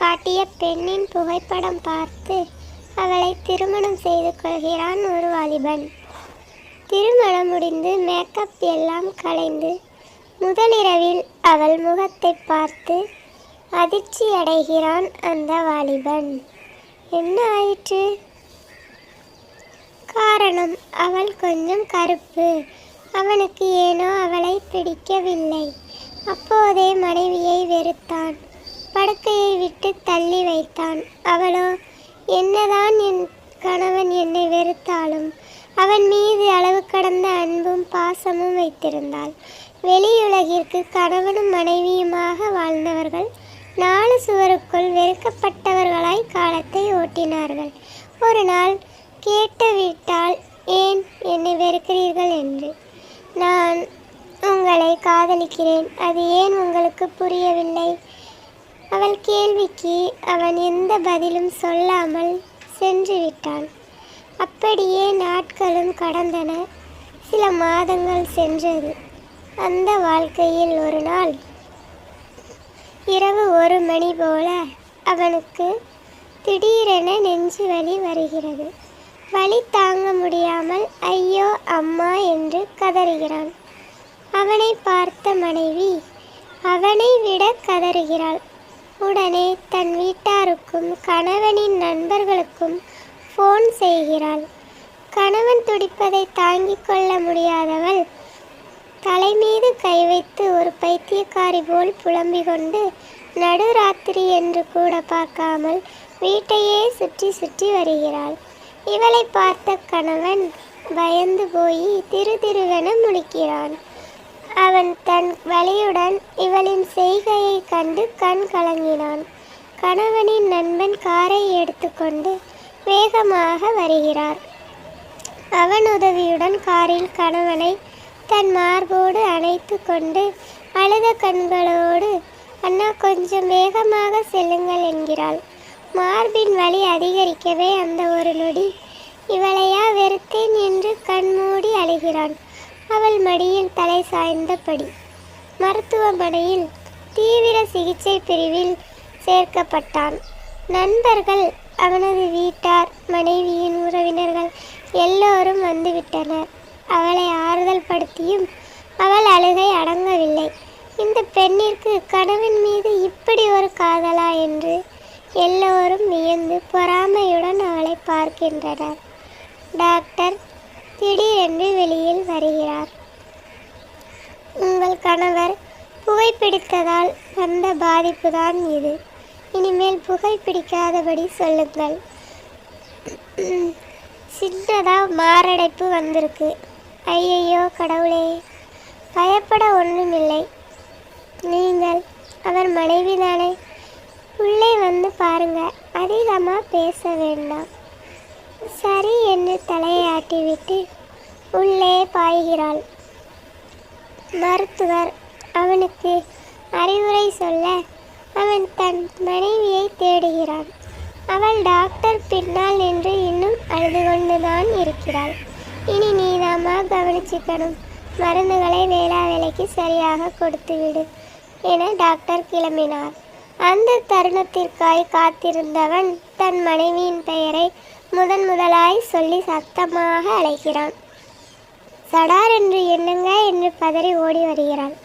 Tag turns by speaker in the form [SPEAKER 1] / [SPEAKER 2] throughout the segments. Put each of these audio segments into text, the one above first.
[SPEAKER 1] காட்டிய பெண்ணின் புகைப்படம் பார்த்து அவளை திருமணம் செய்து கொள்கிறான் ஒரு வாலிபன். திருமணம் முடிந்து மேக்கப் எல்லாம் கலைந்து முதலிரவில் அவள் முகத்தை பார்த்து அதிர்ச்சி அடைகிறான் அந்த வாலிபன். என்ன ஆயிற்று? காரணம், அவள் கொஞ்சம் கருப்பு. அவனுக்கு ஏனோ அவளை பிடிக்கவில்லை. அப்போதே மனைவியை வெறுத்தான். படுக்கையை விட்டு தள்ளி வைத்தான். அவளோ, என்னதான் என் கணவன் என்னை வெறுத்தாலும் அவன் மீது அளவு கடந்த அன்பும் பாசமும் வைத்திருந்தாள். வெளியுலகிற்கு கணவனும் மனைவியுமாக வாழ்ந்தவர்கள் 4 சுவருக்குள் வெறுக்கப்பட்டவர்களாய் காலத்தை ஓட்டினார்கள். ஒரு நாள் கேட்டுவிட்டால், ஏன் என்னை வெறுக்கிறீர்கள் என்று. நான் உங்களை காதலிக்கிறேன், அது ஏன் உங்களுக்கு புரியவில்லை? அவள் கேள்விக்கு அவன் எந்த பதிலும் சொல்லாமல் சென்று விட்டான். அப்படியே நாட்களும் கடந்தன. சில மாதங்கள் சென்றது. அந்த வாழ்க்கையில் ஒரு நாள் இரவு 1 மணி போல அவனுக்கு திடீரென நெஞ்சு வலி வருகிறது. வலி தாங்க முடியாமல் ஐயோ அம்மா என்று கதறுகிறான். அவனை பார்த்த மனைவி அவனை விட கதறுகிறாள். உடனே தன் வீட்டாருக்கும் கணவனின் நண்பர்களுக்கும் ஃபோன் செய்கிறாள். கணவன் துடிப்பதை தாங்கிக் கொள்ள முடியாதவள் தலைமீது கை வைத்து ஒரு பைத்தியக்காரி போல் புலம்பிக் கொண்டு நடுராத்திரி என்று கூட பார்க்காமல் வீட்டையே சுற்றி சுற்றி வருகிறாள். இவளை பார்த்த கணவன் பயந்து போய் திருதிருவென முழிக்கிறான். அவன் தன் வலியுடன் இவளின் செய்கையை கண்டு கண் கலங்கினான். கணவனின் நண்பன் காரை எடுத்துக்கொண்டு வேகமாக வருகிறார். அவன் உதவியுடன் காரில் கணவனை தன் மார்போடு அணைத்து கொண்டு அழுத கண்களோடு, அண்ணா கொஞ்சம் வேகமாக செல்லுங்கள் என்கிறாள். மார்பின் வலி அதிகரிக்கவே அந்த ஒரு நொடி இவளையா வெறுத்தேன் என்று கண்மூடி அழுகிறான். அவள் மடியில் தலை சாய்ந்தபடி. மருத்துவமனையில் தீவிர சிகிச்சை பிரிவில் சேர்க்கப்பட்டான். நண்பர்கள், அவனது வீட்டார், மனைவியின் உறவினர்கள் எல்லோரும் வந்துவிட்டனர். அவளை ஆறுதல் படுத்தியும் அவள் அழுகை அடங்கவில்லை. இந்த பெண்ணிற்கு கணவன் மீது இப்படி ஒரு காதலா என்று எல்லோரும் வியந்து பொறாமையுடன் அவளை பார்க்கின்றனர். டாக்டர் திடீரென்று வெளியில் வருகிறார். உங்கள் கணவர் புகைப்பிடித்ததால் வந்த பாதிப்புதான் இது. இனிமேல் புகைப்பிடிக்காதபடி சொல்லுங்கள். சின்னதா மாரடைப்பு வந்திருக்கு. ஐயையோ கடவுளே! பயப்பட ஒன்றுமில்லை. நீங்கள் அவர் மனைவிதானே? உள்ளே வந்து பாருங்க. அதிகமாக பேச வேண்டாம். சரி என்று தலையை ஆட்டிவிட்டு உள்ளே பாய்கிறாள். மருத்துவர் அவனுக்கு அறிவுரை சொல்ல அவன் தன் மனைவியை தேடுகிறான். அவள் டாக்டர் பின்னால் நின்று இன்னும் அழுது கொண்டுதான் இருக்கிறாள். இனி நீதாமா கவனிச்சுக்கணும். மருந்துகளை வேளைக்கு சரியாக கொடுத்துவிடு என டாக்டர் கிளம்பினார். அந்த தருணத்திற்காய் காத்திருந்தவன் தன் மனைவியின் பெயரை முதலாய் சொல்லி சத்தமாக அழைக்கிறான். சடார் என்று என்னங்க என்று பதறி ஓடி வருகிறாள்.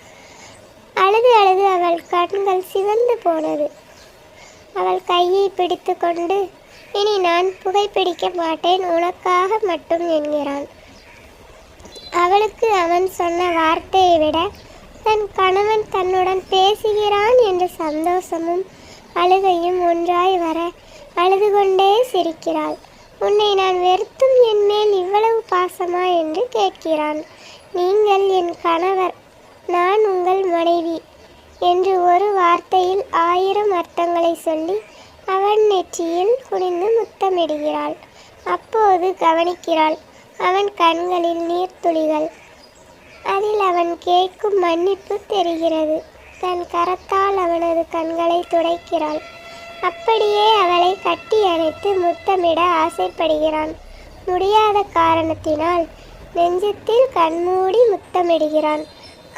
[SPEAKER 1] அழுது அழுது அவள் கண்கள் சிவந்து போனது. அவள் கையை பிடித்து கொண்டு, இனி நான் புகைப்பிடிக்க மாட்டேன், உனக்காக மட்டும் என்கிறான். அவளுக்கு அவன் சொன்ன வார்த்தையை விட தன் கணவன் தன்னுடன் பேசுகிறான் என்ற சந்தோஷமும் அழுகையும் ஒன்றாய் வர அழுது கொண்டே சிரிக்கிறாள். உன்னை நான் வெறுத்தும் என் மேல் இவ்வளவு பாசமா என்று கேட்கிறான். நீங்கள் என் கணவர், நான் உங்கள் மனைவி என்று ஒரு வார்த்தையில் 1000 அர்த்தங்களை சொல்லி அவன் நெற்றியில் குனிந்து முத்தமிடுகிறாள். அப்போது கவனிக்கிறாள் அவன் கண்களில் நீர்த்துளிகள். அதில் அவன் கேட்கும் மன்னிப்பு தெரிகிறது. தன் கரத்தால் அவனது கண்களை துடைக்கிறாள். அப்படியே அவளை கட்டி அணைத்து முத்தமிட ஆசைப்படுகிறான். முடியாத காரணத்தினால் நெஞ்சத்தில் கண்மூடி முத்தமிடுகிறான்.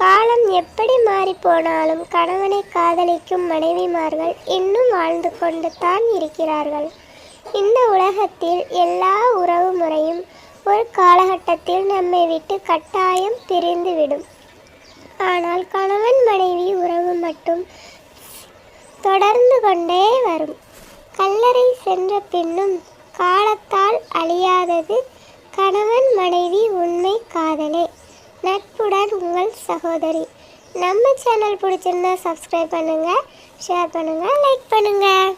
[SPEAKER 1] காலம் எப்படி மாறிப்போனாலும் கணவனை காதலிக்கும் மனைவிமார்கள் இன்னும் வாழ்ந்து கொண்டு தான் இருக்கிறார்கள். இந்த உலகத்தில் எல்லா உறவு முறையும் ஒரு காலகட்டத்தில் நம்மை விட்டு கட்டாயம் பிரிந்துவிடும். ஆனால் கணவன் மனைவி உறவு மட்டும் தொடர்ந்து கொண்டே வரும். கல்லறை சென்ற பின்னும் காலத்தால் அழியாதது கணவன் மனைவி உண்மை காதலே. நட்புடன் உங்கள் சகோதரி. நம்ம சேனல் பிடிச்சிருந்தா சப்ஸ்கிரைப் பண்ணுங்கள், ஷேர் பண்ணுங்கள், லைக் பண்ணுங்கள்.